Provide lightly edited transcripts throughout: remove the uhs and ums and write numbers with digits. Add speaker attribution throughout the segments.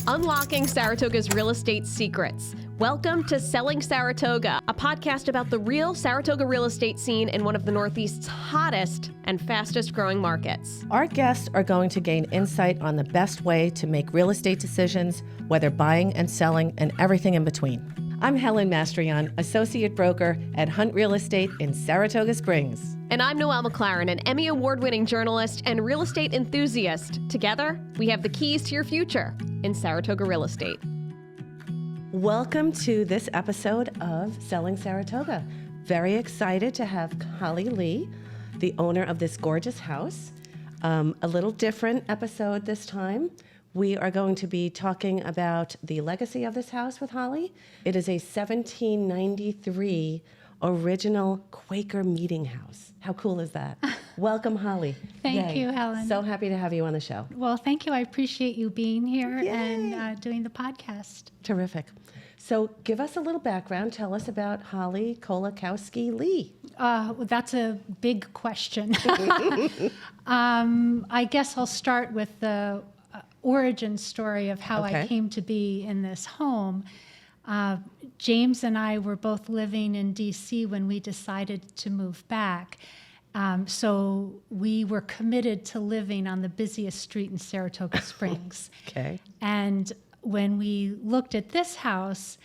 Speaker 1: Unlocking Saratoga's real estate secrets. Welcome to Selling Saratoga, a podcast about the real Saratoga real estate scene in one of the Northeast's hottest and fastest growing markets.
Speaker 2: Our guests are going to gain insight on the best way to make real estate decisions, whether buying and selling and everything in between. I'm Helen Mastrion, Associate Broker at Hunt Real Estate in Saratoga Springs.
Speaker 1: And I'm Noelle McLaren, an Emmy Award-winning journalist and real estate enthusiast. Together, we have the keys to your future in Saratoga real estate.
Speaker 2: Welcome to this episode of Selling Saratoga. Very excited to have Holly Lee, the owner of this gorgeous house. A little different episode this time. We are going to be talking about the legacy of this house with Holly. It is a 1793 original Quaker meeting house. How cool is that? Welcome, Holly.
Speaker 3: Thank you, Helen.
Speaker 2: So happy to have you on the show.
Speaker 3: Well, thank you. I appreciate you being here and doing the podcast.
Speaker 2: Terrific. So give us a little background. Tell us about Holly Kolakowski Lee.
Speaker 3: Well, that's a big question. I guess I'll start with the origin story of how I came to be in this home. James and I were both living in D.C. when we decided to move back. So we were committed to living on the busiest street in Saratoga Springs.
Speaker 2: Okay.
Speaker 3: And when we looked at this house,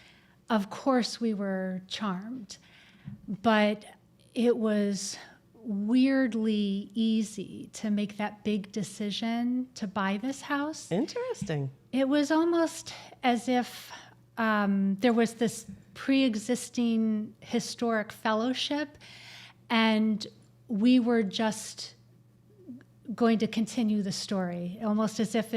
Speaker 3: of course we were charmed. But it was weirdly easy to make that big decision to buy this house.
Speaker 2: Interesting.
Speaker 3: It was almost as if there was this pre-existing historic fellowship, and we were just going to continue the story, almost as if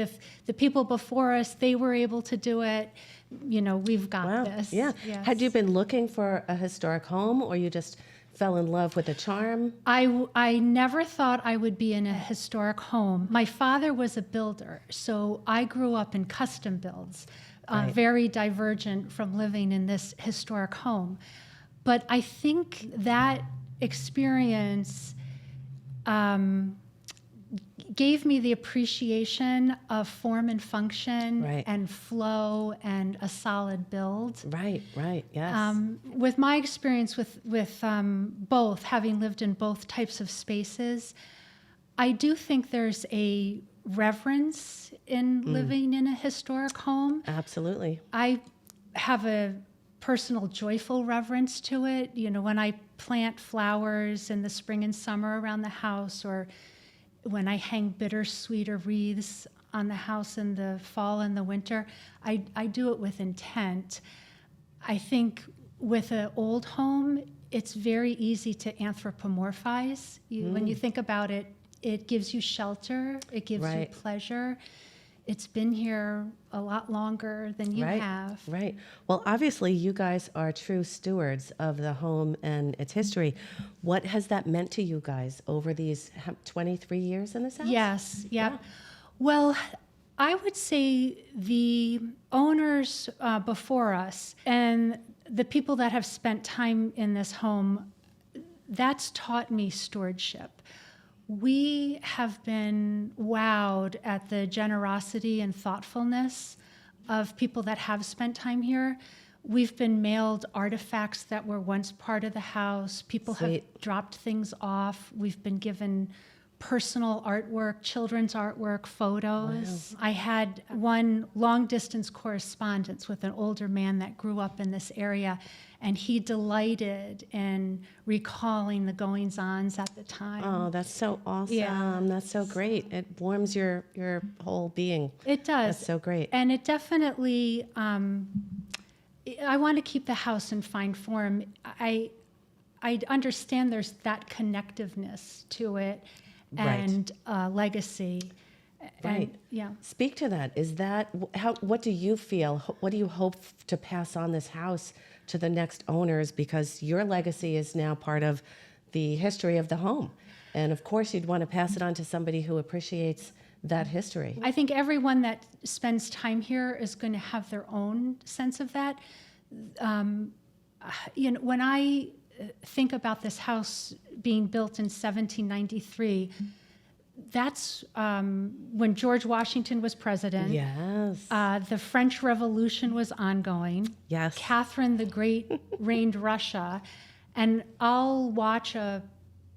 Speaker 3: the people before us, they were able to do it, we've got this.
Speaker 2: Yeah.
Speaker 3: Yes.
Speaker 2: Had you been looking for a historic home, or you just fell in love with the charm?
Speaker 3: I never thought I would be in a historic home. My father was a builder, so I grew up in custom builds, very divergent from living in this historic home. But I think that experience gave me the appreciation of form and function and flow and a solid build.
Speaker 2: Right, yes.
Speaker 3: With my experience with both, having lived in both types of spaces, I do think there's a reverence in living in a historic home.
Speaker 2: Absolutely.
Speaker 3: I have a personal joyful reverence to it. When I plant flowers in the spring and summer around the house, or when I hang bittersweet or wreaths on the house in the fall and the winter, I do it with intent. I think with an old home, it's very easy to anthropomorphize. When you think about it, it gives you shelter, it gives you pleasure. It's been here a lot longer than you have. Right.
Speaker 2: Well, obviously, you guys are true stewards of the home and its history. What has that meant to you guys over these 23 years in this house?
Speaker 3: Yes. Yeah. Well, I would say the owners before us and the people that have spent time in this home, that's taught me stewardship. We have been wowed at the generosity and thoughtfulness of people that have spent time here. We've been mailed artifacts that were once part of the house. People have dropped things off. We've been given personal artwork, children's artwork, photos. Wow. I had one long-distance correspondence with an older man that grew up in this area, and he delighted in recalling the goings-ons at the time.
Speaker 2: Oh, that's so awesome. Yeah. That's so great. It warms your whole being.
Speaker 3: It does.
Speaker 2: That's so great.
Speaker 3: And it definitely, I want to keep the house in fine form. I understand there's that connectiveness to it and legacy.
Speaker 2: Right.
Speaker 3: And,
Speaker 2: Speak to that. Is that what do you feel? What do you hope to pass on this house to the next owners? Because your legacy is now part of the history of the home. And of course, you'd want to pass it on to somebody who appreciates that history.
Speaker 3: I think everyone that spends time here is going to have their own sense of that. When I think about this house being built in 1793, that's when George Washington was president.
Speaker 2: Yes.
Speaker 3: The French Revolution was ongoing.
Speaker 2: Yes.
Speaker 3: Catherine the Great reigned Russia. And I'll watch a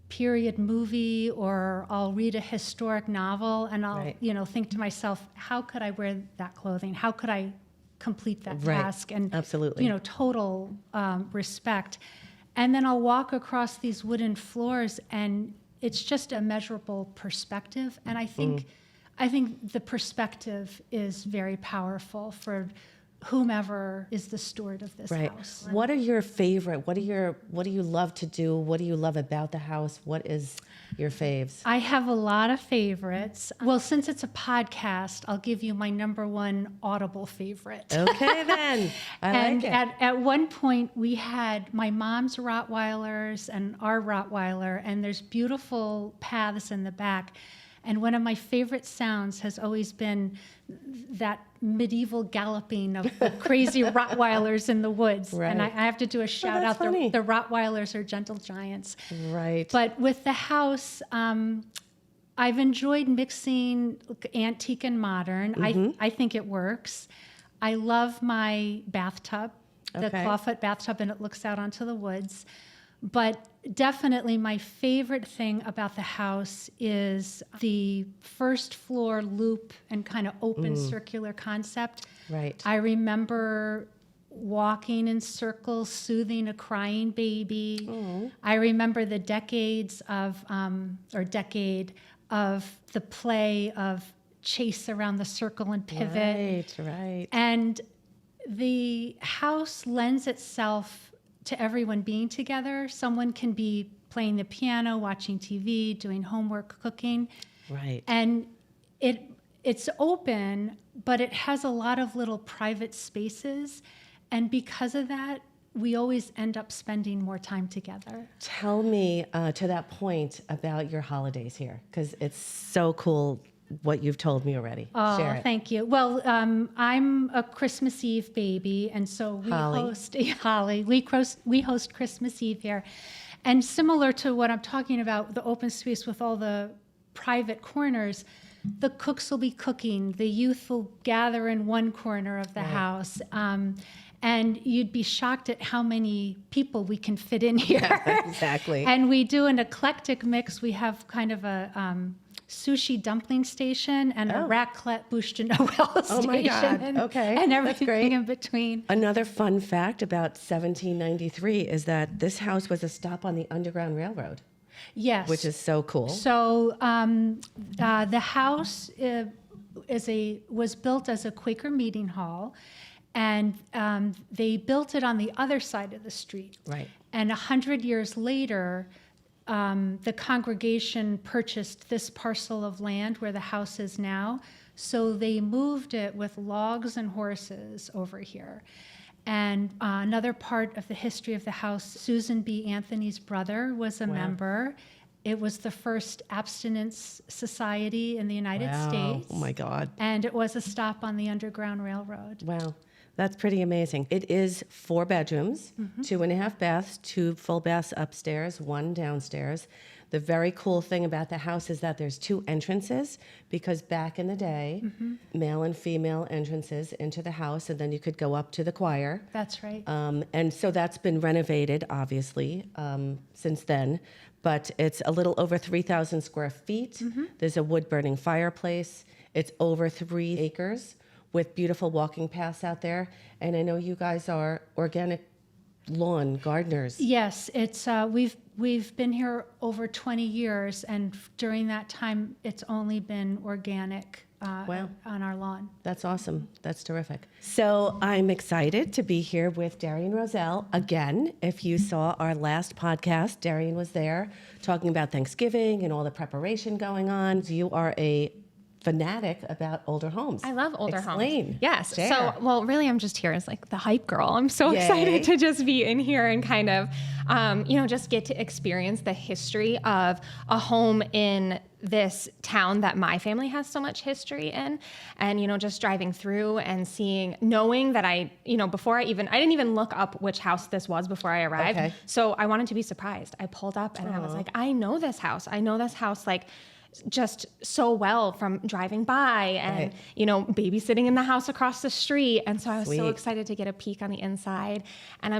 Speaker 3: period movie or I'll read a historic novel and I'll,
Speaker 2: Right.
Speaker 3: Think to myself, how could I wear that clothing? How could I complete that
Speaker 2: Right.
Speaker 3: task? And,
Speaker 2: Absolutely.
Speaker 3: Total respect. And then I'll walk across these wooden floors and it's just a measurable perspective. And I think the perspective is very powerful for whomever is the steward of this
Speaker 2: Right.
Speaker 3: house.
Speaker 2: What are your favorite? What do you love to do? What do you love about the house? What is your faves?
Speaker 3: I have a lot of favorites. Well, since it's a podcast, I'll give you my number one audible favorite.
Speaker 2: Okay, then. I like it.
Speaker 3: At one point, we had my mom's Rottweilers and our Rottweiler, and there's beautiful paths in the back. And one of my favorite sounds has always been that medieval galloping of the crazy Rottweilers in the woods.
Speaker 2: Right.
Speaker 3: And I have to do a shout
Speaker 2: that's
Speaker 3: out.
Speaker 2: funny.
Speaker 3: The Rottweilers are gentle giants.
Speaker 2: Right.
Speaker 3: But with the house, I've enjoyed mixing antique and modern. I think it works. I love my bathtub, the
Speaker 2: Okay.
Speaker 3: clawfoot bathtub, and it looks out onto the woods. But definitely my favorite thing about the house is the first floor loop and kind of open circular concept.
Speaker 2: Right.
Speaker 3: I remember walking in circles, soothing a crying baby. I remember the decade of the play of chase around the circle and pivot.
Speaker 2: Right.
Speaker 3: And the house lends itself to everyone being together. Someone can be playing the piano, watching TV, doing homework, cooking.
Speaker 2: Right.
Speaker 3: And it's open, but it has a lot of little private spaces. And because of that, we always end up spending more time together.
Speaker 2: Tell me to that point about your holidays here, because it's so cool what you've told me already.
Speaker 3: Oh,
Speaker 2: Share it.
Speaker 3: thank you. Well, I'm a Christmas Eve baby, and so we host Holly. We host Christmas Eve here, and similar to what I'm talking about, the open space with all the private corners. The cooks will be cooking. The youth will gather in one corner of the house. And you'd be shocked at how many people we can fit in here.
Speaker 2: Yeah, exactly.
Speaker 3: And we do an eclectic mix. We have kind of a sushi dumpling station and a raclette bûche de Noël station.
Speaker 2: Oh my God.
Speaker 3: And,
Speaker 2: Okay.
Speaker 3: and
Speaker 2: That's
Speaker 3: everything
Speaker 2: great.
Speaker 3: in between.
Speaker 2: Another fun fact about 1793 is that this house was a stop on the Underground Railroad,
Speaker 3: Yes.
Speaker 2: which is so cool.
Speaker 3: So the house was built as a Quaker meeting hall, and they built it on the other side of the street.
Speaker 2: Right.
Speaker 3: And 100 years later, the congregation purchased this parcel of land where the house is now. So they moved it with logs and horses over here. And another part of the history of the house, Susan B. Anthony's brother was a member. It was the first abstinence society in the United States.
Speaker 2: Oh my God.
Speaker 3: And it was a stop on the Underground Railroad.
Speaker 2: Wow. That's pretty amazing. It is 4 bedrooms, 2.5 baths, 2 full baths upstairs, 1 downstairs. The very cool thing about the house is that there's 2 entrances, because back in the day, male and female entrances into the house, and then you could go up to the choir.
Speaker 3: That's right.
Speaker 2: And so that's been renovated, obviously, since then. But it's a little over 3,000 square feet. There's a wood-burning fireplace. It's over 3 acres with beautiful walking paths out there. And I know you guys are organic lawn gardeners.
Speaker 3: Yes, it's we've been here over 20 years, and during that time, it's only been organic
Speaker 2: Wow.
Speaker 3: on our lawn.
Speaker 2: That's awesome. That's terrific. So I'm excited to be here with Darien Roselle again. If you saw our last podcast, Darien was there talking about Thanksgiving and all the preparation going on. You are a fanatic about older homes.
Speaker 1: I love older
Speaker 2: Explain.
Speaker 1: homes. Yes.
Speaker 2: Share.
Speaker 1: So, well, really, I'm just here as like the hype girl. I'm so
Speaker 2: Yay.
Speaker 1: excited to just be in here and kind of, just get to experience the history of a home in this town that my family has so much history in. And, just driving through and knowing that I didn't even look up which house this was before I arrived.
Speaker 2: Okay.
Speaker 1: So I wanted to be surprised. I pulled up and I was like, I know this house. Like, just so well from driving by and,
Speaker 2: Right.
Speaker 1: you know, babysitting in the house across the street. And so I was so
Speaker 2: Sweet.
Speaker 1: excited to get a peek on the inside. And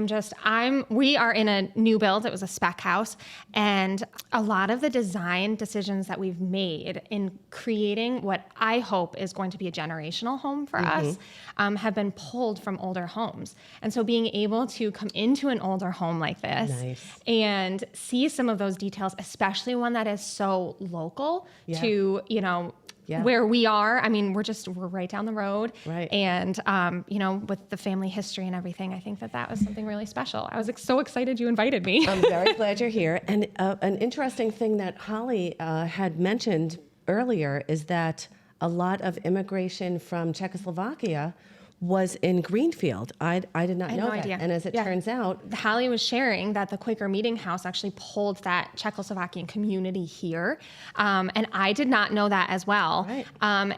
Speaker 1: we are in a new build. It was a spec house. And a lot of the design decisions that we've made in creating what I hope is going to be a generational home for us have been pulled from older homes. And so being able to come into an older home like this
Speaker 2: Nice.
Speaker 1: and see some of those details, especially one that is so local
Speaker 2: Yeah.
Speaker 1: to, you know,
Speaker 2: Yeah.
Speaker 1: where we are. I mean, we're right down the road.
Speaker 2: Right.
Speaker 1: And, you know, with the family history and everything, I think that was something really special. I was so excited you invited me.
Speaker 2: I'm very glad you're here. And an interesting thing that Holly had mentioned earlier is that a lot of immigration from Czechoslovakia was in Greenfield. I did not
Speaker 1: had
Speaker 2: know
Speaker 1: no
Speaker 2: that.
Speaker 1: idea.
Speaker 2: And as it
Speaker 1: Yeah.
Speaker 2: turns out,
Speaker 1: Holly was sharing that the Quaker Meeting House actually pulled that Czechoslovakian community here. And I did not know that as well.
Speaker 2: Right.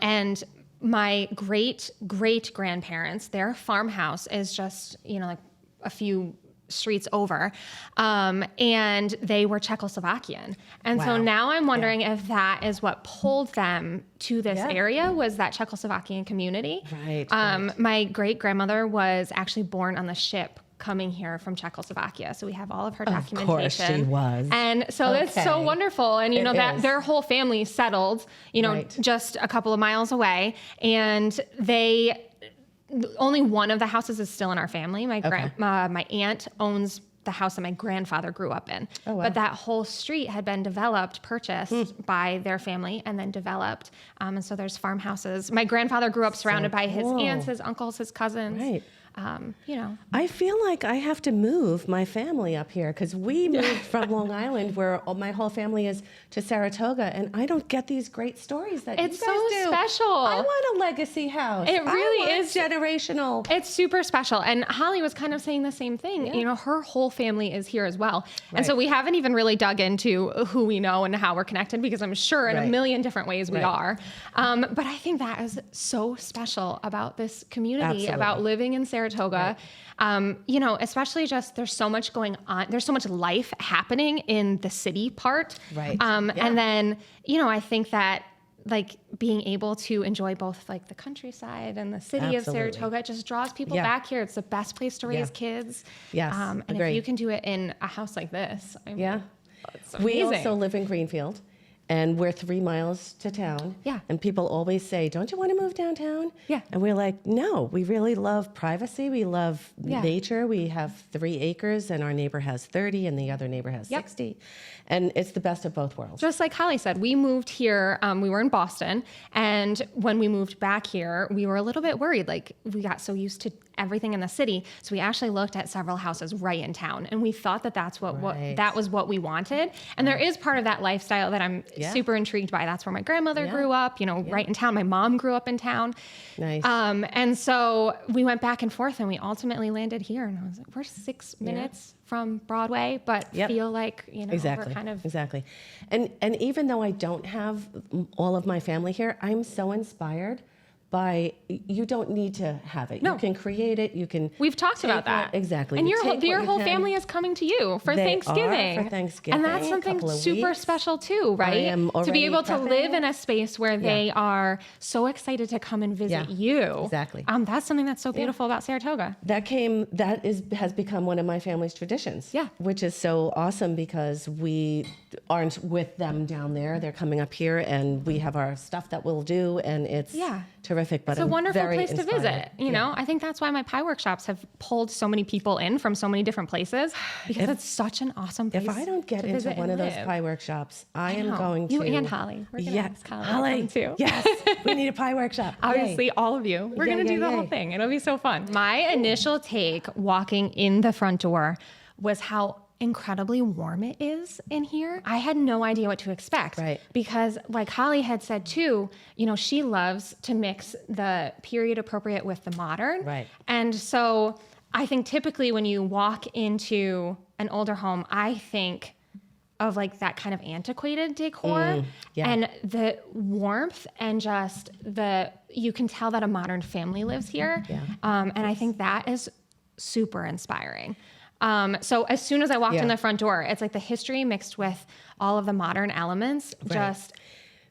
Speaker 1: And my great grandparents, their farmhouse is just, you know, like a few streets over. And they were Czechoslovakian. And so
Speaker 2: Wow.
Speaker 1: now I'm wondering if that is what pulled them to this
Speaker 2: Yeah.
Speaker 1: area, was that Czechoslovakian community.
Speaker 2: Right,
Speaker 1: My great grandmother was actually born on the ship coming here from Czechoslovakia. So we have all of her documentation.
Speaker 2: course she was.
Speaker 1: And so it's so
Speaker 2: Okay.
Speaker 1: wonderful. And, you
Speaker 2: It
Speaker 1: know, that
Speaker 2: is.
Speaker 1: their whole family settled, you know,
Speaker 2: Right.
Speaker 1: just a couple of miles away. And only one of the houses is still in our family. My aunt owns the house that my grandfather grew up in.
Speaker 2: Oh, wow.
Speaker 1: But that whole street had been purchased by their family and then developed. And so there's farmhouses. My grandfather grew up surrounded by his
Speaker 2: cool.
Speaker 1: aunts, his uncles, his cousins.
Speaker 2: Right.
Speaker 1: You know.
Speaker 2: I feel like I have to move my family up here because we moved from Long Island, where my whole family is, to Saratoga, and I don't get these great stories that
Speaker 1: It's
Speaker 2: you guys
Speaker 1: so
Speaker 2: do.
Speaker 1: special.
Speaker 2: I want a legacy house.
Speaker 1: It really
Speaker 2: I want
Speaker 1: is
Speaker 2: generational.
Speaker 1: It's super special. And Holly was kind of saying the same thing.
Speaker 2: Yeah.
Speaker 1: You know, her whole family is here as well. And so
Speaker 2: Right.
Speaker 1: we haven't even really dug into who we know and how we're connected, because I'm sure in a
Speaker 2: Right.
Speaker 1: million different ways we
Speaker 2: Right.
Speaker 1: are. But I think that is so special about this community,
Speaker 2: Absolutely.
Speaker 1: about living in Saratoga. You know, especially just there's so much going on. There's so much life happening in the city part.
Speaker 2: Right.
Speaker 1: Yeah.
Speaker 2: Yeah.
Speaker 1: And then, you know, I think that like being able to enjoy both like the countryside and the city
Speaker 2: Absolutely.
Speaker 1: of Saratoga, it just draws people
Speaker 2: Yeah.
Speaker 1: back here. It's the best place to raise
Speaker 2: Yeah.
Speaker 1: kids.
Speaker 2: Yes,
Speaker 1: And
Speaker 2: agree.
Speaker 1: if you can do it in a house like this, I mean,
Speaker 2: Yeah.
Speaker 1: it's
Speaker 2: We
Speaker 1: amazing.
Speaker 2: also live in Greenfield, and we're 3 miles to town.
Speaker 1: Yeah.
Speaker 2: And people always say, "Don't you want to move downtown?"
Speaker 1: Yeah.
Speaker 2: And we're like, "No, we really love privacy. We love
Speaker 1: Yeah.
Speaker 2: nature. We have 3 acres, and our neighbor has 30, and the other neighbor has
Speaker 1: Yep.
Speaker 2: 60. And it's the best of both worlds."
Speaker 1: Just like Holly said, we moved here, we were in Boston, and when we moved back here, we were a little bit worried. Like, we got so used to everything in the city, so we actually looked at several houses right in town, and we thought that
Speaker 2: Right.
Speaker 1: that was what we wanted. And there is part of that lifestyle that I'm
Speaker 2: Yeah.
Speaker 1: super intrigued by. That's where my grandmother
Speaker 2: Yeah.
Speaker 1: grew up, you know, right in town. My mom grew up in town.
Speaker 2: Nice.
Speaker 1: And so we went back and forth, and we ultimately landed here. And I was like, we're 6 minutes from Broadway, but
Speaker 2: Yep.
Speaker 1: feel like, you know,
Speaker 2: Exactly.
Speaker 1: we're kind of
Speaker 2: Exactly. And even though I don't have all of my family here, I'm so inspired by, you don't need to have it.
Speaker 1: No.
Speaker 2: You can create it. You can.
Speaker 1: We've talked
Speaker 2: take
Speaker 1: about that.
Speaker 2: what- Exactly.
Speaker 1: And
Speaker 2: You
Speaker 1: your
Speaker 2: take
Speaker 1: your
Speaker 2: what you
Speaker 1: whole
Speaker 2: can.
Speaker 1: family is coming to you for
Speaker 2: They are
Speaker 1: Thanksgiving.
Speaker 2: for Thanksgiving,
Speaker 1: And that's
Speaker 2: a
Speaker 1: something
Speaker 2: couple of
Speaker 1: super
Speaker 2: weeks.
Speaker 1: special too, right?
Speaker 2: am
Speaker 1: To be
Speaker 2: already
Speaker 1: able to
Speaker 2: prepping.
Speaker 1: live in a space where they are so excited to come and visit
Speaker 2: Yeah,
Speaker 1: you.
Speaker 2: exactly.
Speaker 1: That's something that's so beautiful about Saratoga.
Speaker 2: Has become one of my family's traditions.
Speaker 1: Yeah.
Speaker 2: Which is so awesome because we aren't with them down there. They're coming up here, and we have our stuff that we'll do, and it's
Speaker 1: Yeah.
Speaker 2: terrific. But
Speaker 1: It's a
Speaker 2: I'm
Speaker 1: wonderful
Speaker 2: very
Speaker 1: place to
Speaker 2: inspired.
Speaker 1: visit. You know, I think that's why my pie workshops have pulled so many people in from so many different places, because it's such an awesome place.
Speaker 2: If I don't get
Speaker 1: to
Speaker 2: into
Speaker 1: visit
Speaker 2: one of
Speaker 1: and
Speaker 2: those
Speaker 1: live.
Speaker 2: pie workshops, I am
Speaker 1: know.
Speaker 2: going to.
Speaker 1: You and Holly. We're gonna ask Holly to come too.
Speaker 2: Yes, we need a pie workshop. Yay.
Speaker 1: Obviously, all of you. We're
Speaker 2: Yay,
Speaker 1: going to do
Speaker 2: yay,
Speaker 1: the whole
Speaker 2: yay.
Speaker 1: thing. It'll be so fun. My initial take walking in the front door was how incredibly warm it is in here. I had no idea what to expect.
Speaker 2: Right.
Speaker 1: Because like Holly had said too, you know, she loves to mix the period appropriate with the modern.
Speaker 2: Right.
Speaker 1: And so I think typically when you walk into an older home, I think of like that kind of antiquated decor
Speaker 2: yeah.
Speaker 1: and the warmth and just you can tell that a modern family lives here.
Speaker 2: Yeah.
Speaker 1: And I think that is super inspiring. So as soon as I walked in
Speaker 2: Yeah.
Speaker 1: the front door, it's like the history mixed with all of the modern elements.
Speaker 2: Right.
Speaker 1: Just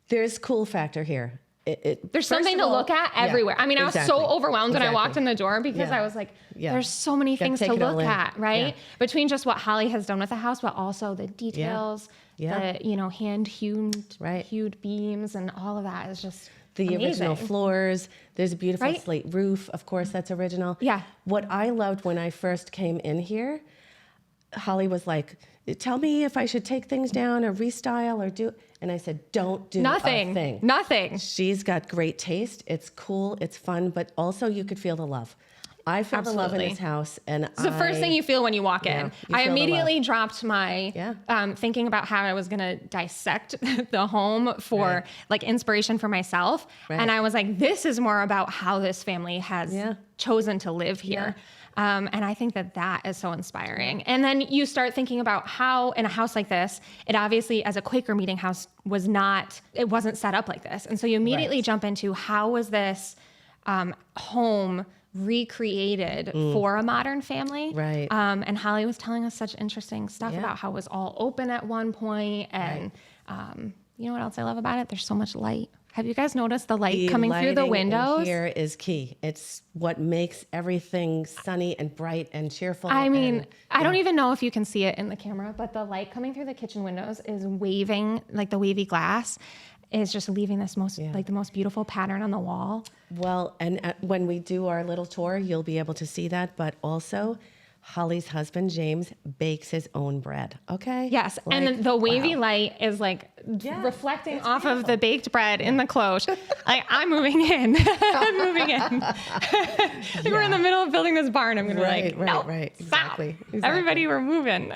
Speaker 2: There's cool factor here.
Speaker 1: There's
Speaker 2: First
Speaker 1: something
Speaker 2: of
Speaker 1: to
Speaker 2: all,
Speaker 1: look at
Speaker 2: yeah,
Speaker 1: everywhere. I mean, I was
Speaker 2: exactly,
Speaker 1: so overwhelmed when I walked
Speaker 2: exactly.
Speaker 1: in the door because
Speaker 2: Yeah.
Speaker 1: I was like,
Speaker 2: Yeah.
Speaker 1: there's so many
Speaker 2: Gotta
Speaker 1: things
Speaker 2: take
Speaker 1: to
Speaker 2: it all
Speaker 1: look
Speaker 2: in.
Speaker 1: at, right?
Speaker 2: Yeah.
Speaker 1: Between just what Holly has done with the house, but also the details,
Speaker 2: Yeah.
Speaker 1: the, hand-hewn
Speaker 2: Right.
Speaker 1: hewed beams and all of that is just
Speaker 2: The original
Speaker 1: amazing.
Speaker 2: floors. There's a beautiful
Speaker 1: Right?
Speaker 2: slate roof. Of course, that's original.
Speaker 1: Yeah.
Speaker 2: What I loved when I first came in here, Holly was like, tell me if I should take things down or restyle or do. And I said, don't do a thing.
Speaker 1: Nothing.
Speaker 2: She's got great taste. It's cool. It's fun. But also you could feel the love. I feel the love in
Speaker 1: Absolutely.
Speaker 2: this house. And
Speaker 1: It's the first thing you feel when you walk
Speaker 2: Yeah,
Speaker 1: in.
Speaker 2: you
Speaker 1: I
Speaker 2: feel the
Speaker 1: immediately dropped my thinking about how I was going to dissect the home for
Speaker 2: Right.
Speaker 1: like inspiration for myself.
Speaker 2: Right.
Speaker 1: And I was like, this is more about how this family has
Speaker 2: Yeah.
Speaker 1: chosen to live here. And I think that is so inspiring. And then you start thinking about how in a house like this, it obviously as a Quaker meeting house it wasn't set up like this. And so you immediately
Speaker 2: Right.
Speaker 1: jump into how was this home recreated for a modern family.
Speaker 2: Right.
Speaker 1: And Holly was telling us such interesting stuff
Speaker 2: Yeah.
Speaker 1: about how it was all open at one point. And you know what else I love about it? There's so much light. Have you guys noticed the light coming through the
Speaker 2: lighting in
Speaker 1: windows?
Speaker 2: here is key. It's what makes everything sunny and bright and cheerful.
Speaker 1: I mean,
Speaker 2: and-
Speaker 1: I don't even know if you can see it in the camera, but the light coming through the kitchen windows is waving, like the wavy glass is just leaving this like the most beautiful pattern on the wall.
Speaker 2: Well, and when we do our little tour, you'll be able to see that. But also, Holly's husband, James, bakes his own bread. Okay?
Speaker 1: Yes.
Speaker 2: Like,
Speaker 1: and then the wavy
Speaker 2: wow.
Speaker 1: light is like
Speaker 2: Yeah,
Speaker 1: reflecting off of the baked bread in the cloche. Like, I'm moving in. I'm moving in. We're in the middle of building this barn. I'm going to be like, no,
Speaker 2: right.
Speaker 1: stop.
Speaker 2: Exactly.
Speaker 1: Everybody, we're moving.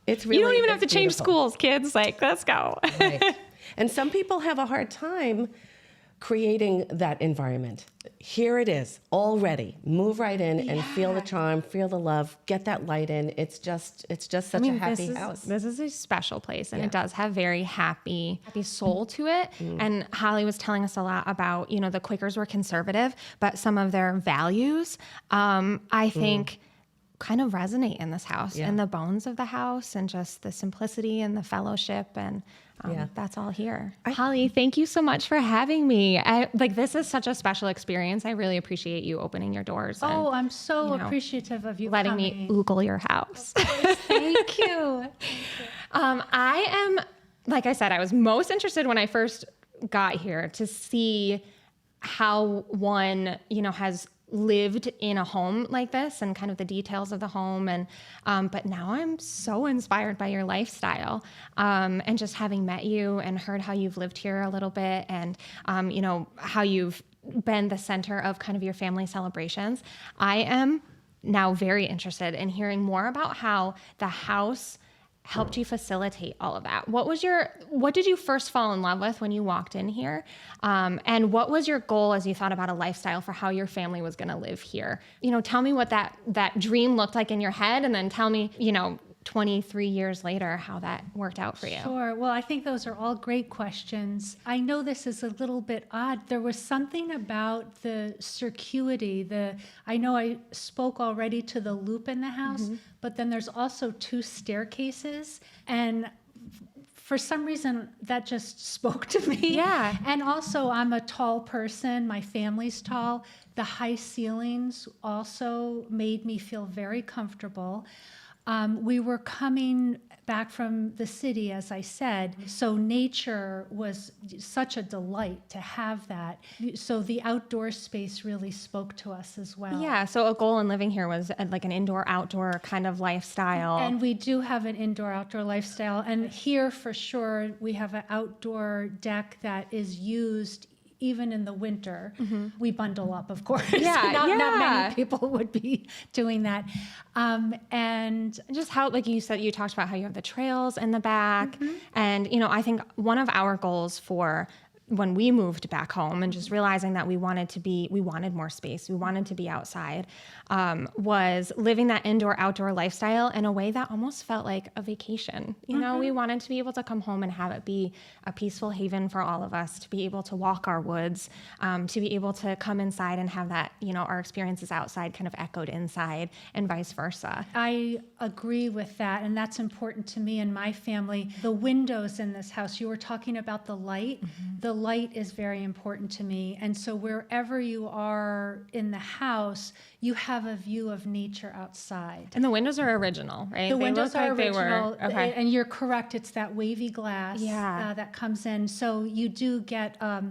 Speaker 2: It's really,
Speaker 1: You don't even have to
Speaker 2: it's
Speaker 1: change
Speaker 2: beautiful.
Speaker 1: schools, kids. Like, let's go.
Speaker 2: Right. And some people have a hard time creating that environment. Here it is, already. Move right in and feel the charm, feel the love, get that light in. It's just such a happy house.
Speaker 1: This is a special place, and
Speaker 2: Yeah.
Speaker 1: it does have very happy soul to it. And Holly was telling us a lot about, the Quakers were conservative, but some of their values, I think, kind of resonate in this house,
Speaker 2: Yeah.
Speaker 1: in the bones of the house, and just the simplicity and the fellowship, and that's all here. Holly, thank you so much for having me. This is such a special experience. I really appreciate you opening your doors. And,
Speaker 3: Oh, I'm so appreciative of you
Speaker 1: letting
Speaker 3: coming.
Speaker 1: me oogle your house.
Speaker 3: Thank you.
Speaker 1: I am, like I said, I was most interested when I first got here to see how one, has lived in a home like this and kind of the details of the home. And, but now I'm so inspired by your lifestyle, and just having met you and heard how you've lived here a little bit and, how you've been the center of kind of your family celebrations. I am now very interested in hearing more about how the house helped you facilitate all of that. What did you first fall in love with when you walked in here? And what was your goal as you thought about a lifestyle for how your family was going to live here? Tell me what that dream looked like in your head, and then tell me, 23 years later, how that worked out for you.
Speaker 3: Sure. Well, I think those are all great questions. I know this is a little bit odd. There was something about the circuity. I know I spoke already to the loop in the house, but then there's also 2 staircases, and for some reason that just spoke to me.
Speaker 1: Yeah.
Speaker 3: And also I'm a tall person. My family's tall. The high ceilings also made me feel very comfortable. We were coming back from the city, as I said, so nature was such a delight to have that. So the outdoor space really spoke to us as well.
Speaker 1: Yeah, so a goal in living here was like an indoor-outdoor kind of lifestyle.
Speaker 3: And we do have an indoor-outdoor lifestyle. And here, for sure, we have an outdoor deck that is used even in the winter. We bundle up, of course.
Speaker 1: Yeah,
Speaker 3: not
Speaker 1: yeah.
Speaker 3: many people would be doing that. And
Speaker 1: just how, like you said, you talked about how you have the trails in the back. And, I think one of our goals for when we moved back home and just realizing that we wanted more space, we wanted to be outside, was living that indoor-outdoor lifestyle in a way that almost felt like a vacation. You know, we wanted to be able to come home and have it be a peaceful haven for all of us, to be able to walk our woods, to be able to come inside and have that, you know, our experiences outside kind of echoed inside and vice versa.
Speaker 3: I agree with that, and that's important to me and my family. The windows in this house, you were talking about the light. The light is very important to me, and so wherever you are in the house, you have a view of nature outside.
Speaker 1: And the windows are original, right?
Speaker 3: The windows are original,
Speaker 1: Okay.
Speaker 3: and you're correct. It's that wavy glass that comes in. So you do get a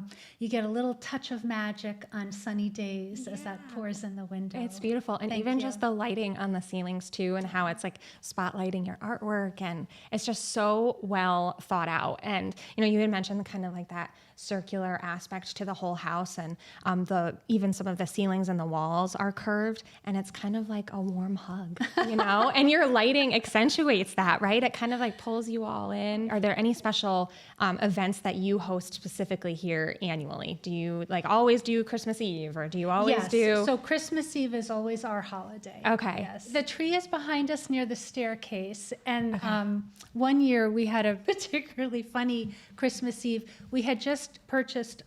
Speaker 3: little touch of magic on sunny days as that pours in the window.
Speaker 1: It's beautiful. And even just the lighting on the ceilings too, and how it's like spotlighting your artwork, and it's just so well thought out. And, you know, you had mentioned kind of like that circular aspect to the whole house, and even some of the ceilings and the walls are curved, and it's kind of like a warm hug, you know? And your lighting accentuates that, right? It kind of like pulls you all in. Are there any special events that you host specifically here annually? Do you like always do Christmas Eve, or do you always do?
Speaker 3: So Christmas Eve is always our holiday.
Speaker 1: Okay.
Speaker 3: Yes. The tree is behind us near the staircase, and one year we had a particularly funny Christmas Eve. We had just purchased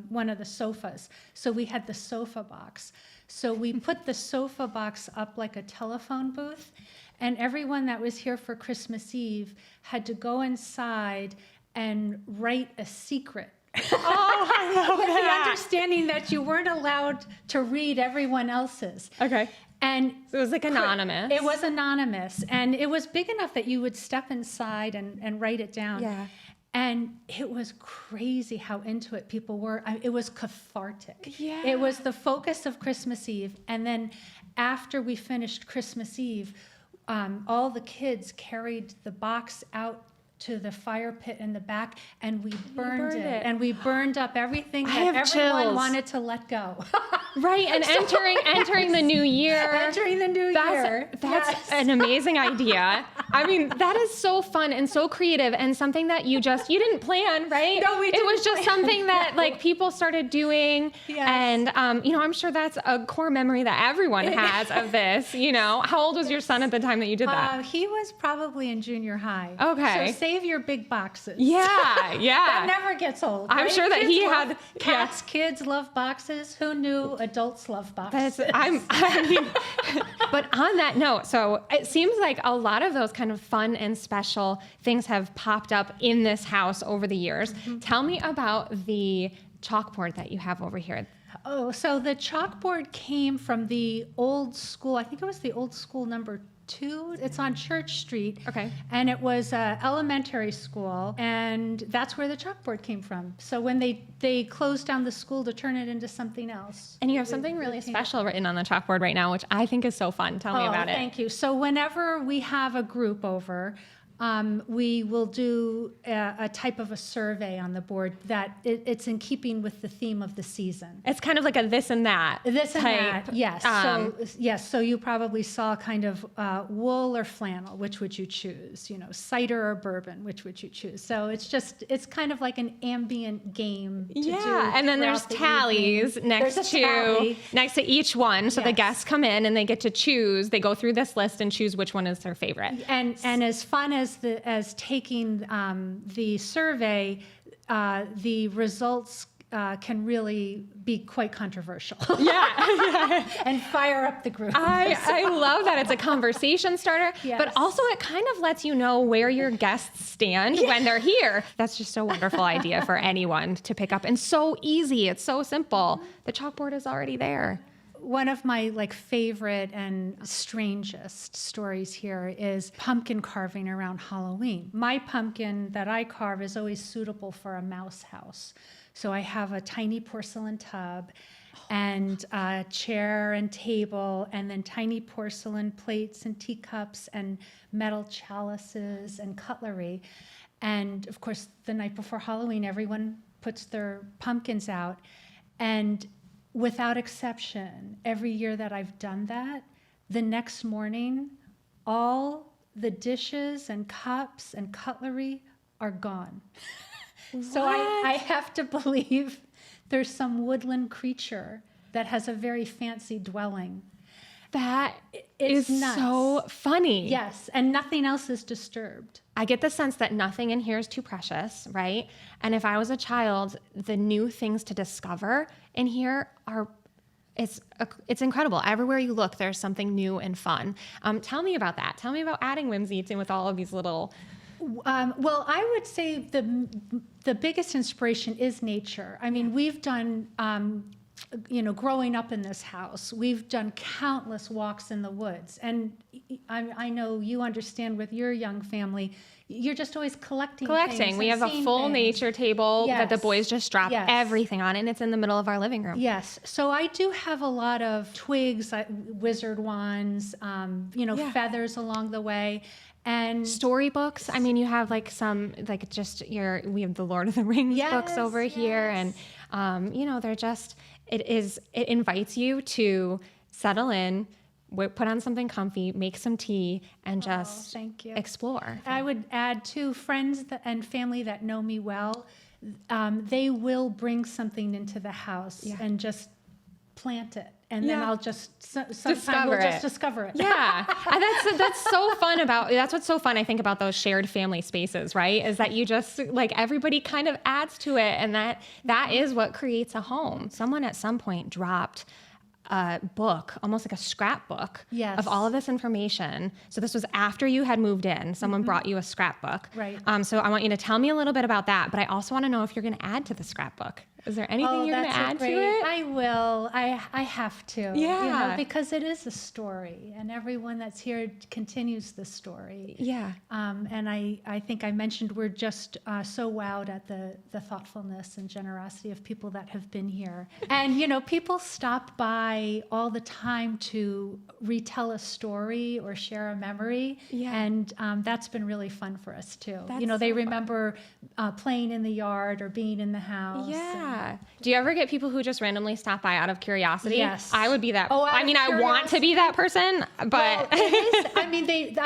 Speaker 3: one of the sofas, so we had the sofa box. So we put the sofa box up like a telephone booth, and everyone that was here for Christmas Eve had to go inside and write a secret.
Speaker 1: Oh, I love
Speaker 3: With the
Speaker 1: that.
Speaker 3: understanding that you weren't allowed to read everyone else's.
Speaker 1: Okay.
Speaker 3: And
Speaker 1: So it was like anonymous.
Speaker 3: it was anonymous, and it was big enough that you would step inside and write it down.
Speaker 1: Yeah.
Speaker 3: And it was crazy how into it people were. It was cathartic.
Speaker 1: Yeah.
Speaker 3: It was the focus of Christmas Eve. And then after we finished Christmas Eve, all the kids carried the box out to the fire pit in the back, and we burned it. And we burned up everything
Speaker 1: I have
Speaker 3: that everyone
Speaker 1: chills.
Speaker 3: wanted to let go.
Speaker 1: Right, and entering the new year.
Speaker 3: Entering the new year.
Speaker 1: That's
Speaker 3: Yes.
Speaker 1: an amazing idea. I mean, that is so fun and so creative, and something that you didn't plan, right?
Speaker 3: No, we
Speaker 1: It was
Speaker 3: didn't
Speaker 1: just
Speaker 3: plan.
Speaker 1: something that
Speaker 3: No.
Speaker 1: like people started doing,
Speaker 3: Yes.
Speaker 1: and you know, I'm sure that's a core memory that everyone has of this. You know, how old was your son at the time that you did that?
Speaker 3: He was probably in junior high.
Speaker 1: Okay.
Speaker 3: So save your big boxes.
Speaker 1: Yeah,
Speaker 3: That
Speaker 1: yeah.
Speaker 3: never gets old.
Speaker 1: I'm
Speaker 3: right?
Speaker 1: sure that
Speaker 3: Kids
Speaker 1: he
Speaker 3: love-
Speaker 1: had-
Speaker 3: cats. Kids love boxes. Who knew adults love boxes?
Speaker 1: I mean, but on that note, so it seems like a lot of those kind of fun and special things have popped up in this house over the years. Tell me about the chalkboard that you have over here.
Speaker 3: Oh, so the chalkboard came from the old school. I think it was the old school number 2. It's on Church Street.
Speaker 1: Okay.
Speaker 3: And it was elementary school, and that's where the chalkboard came from. So when they closed down the school to turn it into something else.
Speaker 1: And you have something really special written on the chalkboard right now, which I think is so fun. Tell me about it.
Speaker 3: Thank you. So whenever we have a group over, we will do a type of a survey on the board that it's in keeping with the theme of the season.
Speaker 1: It's kind of like a this and that.
Speaker 3: This and
Speaker 1: type.
Speaker 3: that, yes. Yes. So you probably saw kind of wool or flannel. Which would you choose? You know, cider or bourbon. Which would you choose? So it's kind of like an ambient game. To do
Speaker 1: And then there's
Speaker 3: throughout the
Speaker 1: taslies
Speaker 3: evening.
Speaker 1: next
Speaker 3: There's a tally.
Speaker 1: to each one. So the
Speaker 3: Yes.
Speaker 1: guests come in and they get to choose. They go through this list and choose which one is their favorite.
Speaker 3: And as fun as taking the survey, the results can really be quite controversial.
Speaker 1: Yeah.
Speaker 3: And fire up the group.
Speaker 1: I love that. It's a conversation starter,
Speaker 3: Yes.
Speaker 1: but also it kind of lets you know where your guests stand when they're here. That's just a wonderful idea for anyone to pick up, and so easy. It's so simple. The chalkboard is already there.
Speaker 3: One of my favorite and strangest stories here is pumpkin carving around Halloween. My pumpkin that I carve is always suitable for a mouse house. So I have a tiny porcelain tub and a chair and table, and then tiny porcelain plates and teacups and metal chalices and cutlery. And of course, the night before Halloween, everyone puts their pumpkins out. And without exception, every year that I've done that, the next morning, all the dishes and cups and cutlery are gone. So I have to believe there's some woodland creature that has a very fancy dwelling.
Speaker 1: That
Speaker 3: It's
Speaker 1: is
Speaker 3: nuts.
Speaker 1: so funny.
Speaker 3: Yes, and nothing else is disturbed.
Speaker 1: I get the sense that nothing in here is too precious, right? And if I was a child, the new things to discover in here are, it's incredible. Everywhere you look, there's something new and fun. Tell me about that. Tell me about adding whimsy to with all of these little.
Speaker 3: Well, I would say the biggest inspiration is nature. I mean, we've done, growing up in this house, we've done countless walks in the woods. And I know you understand with your young family, you're just always collecting. Things
Speaker 1: We
Speaker 3: and
Speaker 1: have a
Speaker 3: seeing
Speaker 1: full
Speaker 3: things.
Speaker 1: nature table that the
Speaker 3: Yes.
Speaker 1: boys just drop
Speaker 3: Yes.
Speaker 1: everything on, and it's in the middle of our living room.
Speaker 3: Yes. So I do have a lot of twigs, wizard wands, feathers along the way. And
Speaker 1: Storybooks. I mean, you have like some, like we have the Lord of the Rings books
Speaker 3: Yes,
Speaker 1: over here.
Speaker 3: yes.
Speaker 1: And, they're just, it invites you to settle in, put on something comfy, make some tea, and just
Speaker 3: thank you.
Speaker 1: explore.
Speaker 3: I would add too, friends and family that know me well, they will bring something into the house and just plant it. And then
Speaker 1: Yeah.
Speaker 3: I'll just, sometime we'll just discover it.
Speaker 1: Yeah. And that's so fun that's what's so fun, I think, about those shared family spaces, right? Is that you just, like, everybody kind of adds to it. And that is what creates a home. Someone at some point dropped a book, almost like a scrapbook
Speaker 3: Yes.
Speaker 1: of all of this information. So this was after you had moved in. Someone brought you a scrapbook.
Speaker 3: Right.
Speaker 1: So I want you to tell me a little bit about that, but I also want to know if you're going to add to the scrapbook. Is there anything you're going to add to it?
Speaker 3: I will. I have to.
Speaker 1: Yeah.
Speaker 3: Because it is a story, and everyone that's here continues the story.
Speaker 1: Yeah.
Speaker 3: And I think I mentioned we're just so wowed at the thoughtfulness and generosity of people that have been here. And, people stop by all the time to retell a story or share a memory.
Speaker 1: Yeah.
Speaker 3: And that's been really fun for us, too.
Speaker 1: That's
Speaker 3: They
Speaker 1: so
Speaker 3: remember playing in the yard or being in the house.
Speaker 1: Yeah. Do you ever get people who just randomly stop by out of curiosity?
Speaker 3: Yes.
Speaker 1: I would be that.
Speaker 3: Oh, out
Speaker 1: I
Speaker 3: of
Speaker 1: mean, I want to be that person, but
Speaker 3: Well, it is, I mean,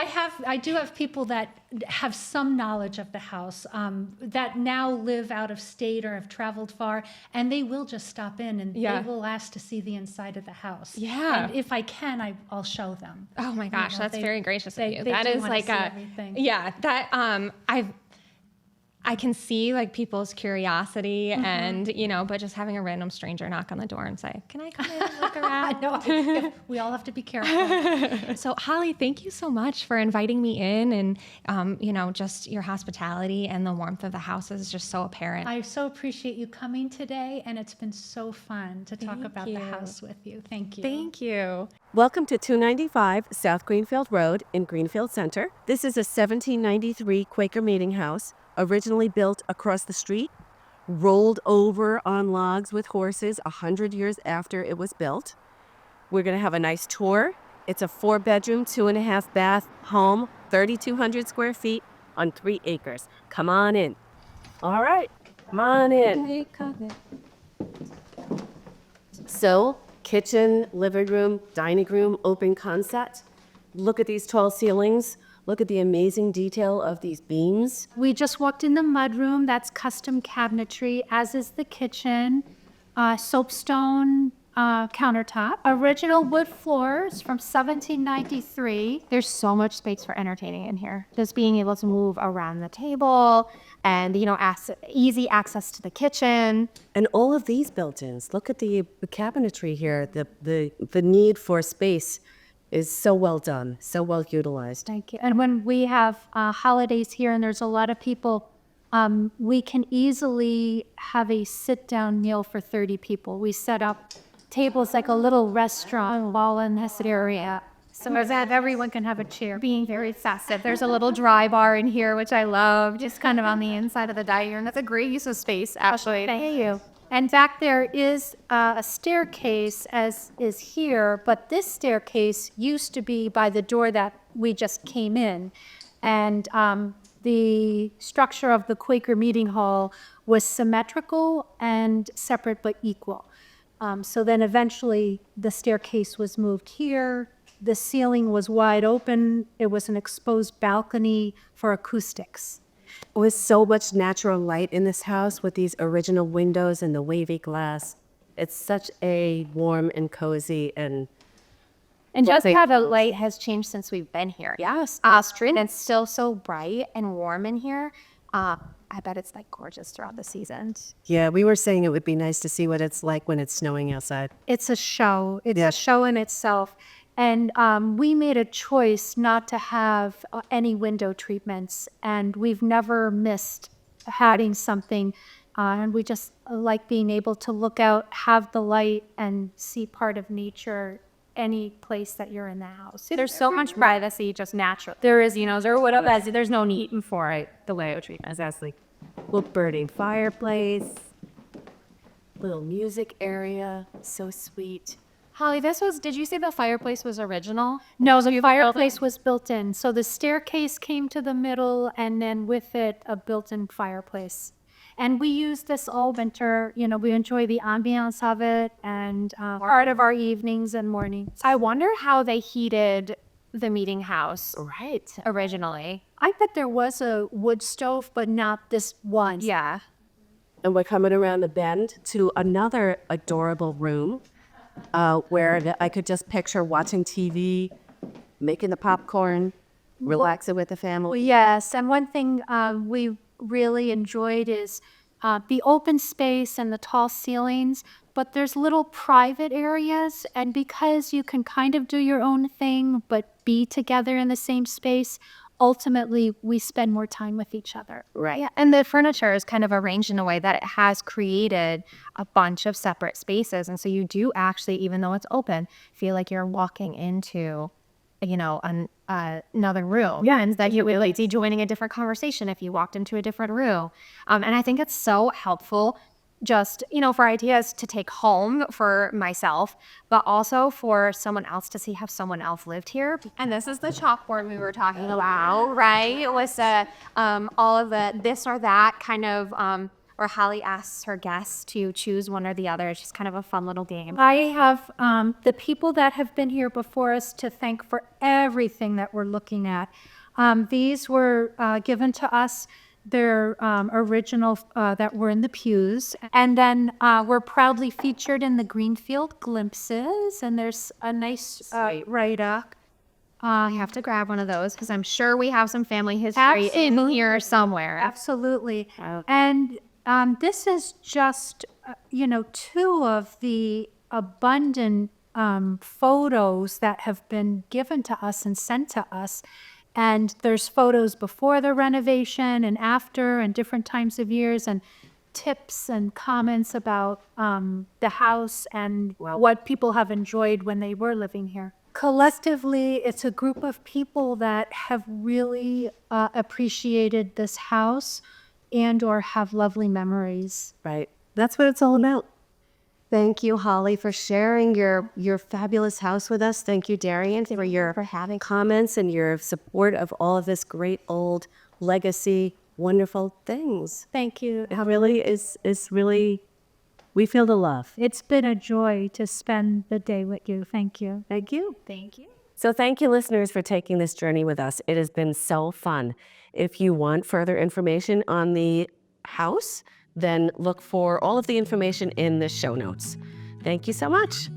Speaker 3: I do have people that have some knowledge of the house that now live out of state or have traveled far, and they will just stop in and
Speaker 1: Yeah.
Speaker 3: they will ask to see the inside of the house.
Speaker 1: Yeah.
Speaker 3: And if I can, I'll show them.
Speaker 1: oh my gosh, that's
Speaker 3: they-
Speaker 1: very gracious of you.
Speaker 3: they
Speaker 1: That
Speaker 3: do
Speaker 1: is
Speaker 3: wanna
Speaker 1: like
Speaker 3: see everything.
Speaker 1: yeah, that I can see like people's curiosity and, but just having a random stranger knock on the door and say, "Can I come in and look around?"
Speaker 3: No, we all have to be careful.
Speaker 1: So Holly, thank you so much for inviting me in, and just your hospitality and the warmth of the house is just so apparent.
Speaker 3: I so appreciate you coming today, and it's been so fun to talk
Speaker 1: Thank
Speaker 3: about the
Speaker 1: you.
Speaker 3: house with you. Thank you.
Speaker 1: Thank you.
Speaker 2: Welcome to 295 South Greenfield Road in Greenfield Center. This is a 1793 Quaker meeting house, originally built across the street, rolled over on logs with horses 100 years after it was built. We're going to have a nice tour. It's a 4-bedroom, 2.5 bath home, 3,200 square feet on 3 acres. Come on in. All right, come on in. So, kitchen, living room, dining room, open concept. Look at these tall ceilings. Look at the amazing detail of these beams.
Speaker 4: We just walked in the mudroom. That's custom cabinetry, as is the kitchen. Soapstone countertop. Original wood floors from 1793. There's so much space for entertaining in here. Just being able to move around the table and, easy access to the kitchen.
Speaker 2: And all of these built-ins. Look at the cabinetry here. The need for space is so well done, so well utilized.
Speaker 4: Thank you. And when we have holidays here and there's a lot of people, we can easily have a sit-down meal for 30 people. We set up tables like a little restaurant all in this area. So that everyone can have a chair, being very festive. There's a little dry bar in here, which I love, just kind of on the inside of the dining room. That's a great use of space, actually. Thank you. And back there is a staircase, as is here, but this staircase used to be by the door that we just came in. And the structure of the Quaker meeting hall was symmetrical and separate but equal. So then eventually the staircase was moved here. The ceiling was wide open. It was an exposed balcony for acoustics.
Speaker 5: With so much natural light in this house with these original windows and the wavy glass. It's such a warm and cozy and
Speaker 1: just
Speaker 5: Lovely.
Speaker 1: how the light has changed since we've been here.
Speaker 5: yes.
Speaker 1: Austrian, and it's still so bright and warm in here. I bet it's like gorgeous throughout the seasons.
Speaker 5: Yeah, we were saying it would be nice to see what it's like when it's snowing outside.
Speaker 4: It's a show. It's
Speaker 5: Yeah.
Speaker 4: a show in itself. And we made a choice not to have any window treatments, and we've never missed having something. And we just like being able to look out, have the light, and see part of nature any place that you're in the house.
Speaker 1: There's so much privacy just natural. There is, or whatever. There's no need for it, the layout treatment. That's like,
Speaker 5: Little birding fireplace, little music area, so sweet.
Speaker 1: Holly, did you say the fireplace was original?
Speaker 4: No, the fireplace was built in. So the staircase came to the middle, and then with it, a built-in fireplace. And we use this all winter. We enjoy the ambiance of it, and part of our evenings and mornings.
Speaker 1: I wonder how they heated the meeting house
Speaker 5: Right.
Speaker 1: originally.
Speaker 4: I bet there was a wood stove, but not this one.
Speaker 1: Yeah.
Speaker 5: And we're coming around the bend to another adorable room where I could just picture watching TV, making the popcorn, relaxing with the family.
Speaker 4: Yes, and one thing we really enjoyed is the open space and the tall ceilings, but there's little private areas, and because you can kind of do your own thing but be together in the same space, ultimately we spend more time with each other.
Speaker 5: Right.
Speaker 1: Yeah, and the furniture is kind of arranged in a way that it has created a bunch of separate spaces. And so you do actually, even though it's open, feel like you're walking into, another room. Yeah, and that you would like be joining a different conversation if you walked into a different room. And I think it's so helpful just, for ideas to take home for myself, but also for someone else to see how someone else lived here. And this is the chalkboard we were talking about, right? It was all of the this or that kind of, where Holly asks her guests to choose one or the other. It's just kind of a fun little game.
Speaker 4: I have the people that have been here before us to thank for everything that we're looking at. These were given to us. They're original that were in the pews. And then we're proudly featured in the Greenfield Glimpses. And there's a nice write-up.
Speaker 1: I have to grab one of those because I'm sure we have some family history in here somewhere.
Speaker 4: Absolutely. And this is just, two of the abundant photos that have been given to us and sent to us. And there's photos before the renovation and after and different times of years and tips and comments about the house and what people have enjoyed when they were living here. Collectively, it's a group of people that have really appreciated this house and or have lovely memories.
Speaker 5: Right. That's what it's all about. Thank you, Holly, for sharing your fabulous house with us. Thank you, Darien, for your having comments and your support of all of this great old legacy, wonderful things.
Speaker 4: Thank you.
Speaker 5: It really is really, we feel the love.
Speaker 4: It's been a joy to spend the day with you. Thank you.
Speaker 5: Thank you.
Speaker 1: Thank you.
Speaker 5: So thank you, listeners, for taking this journey with us. It has been so fun. If you want further information on the house, then look for all of the information in the show notes. Thank you so much.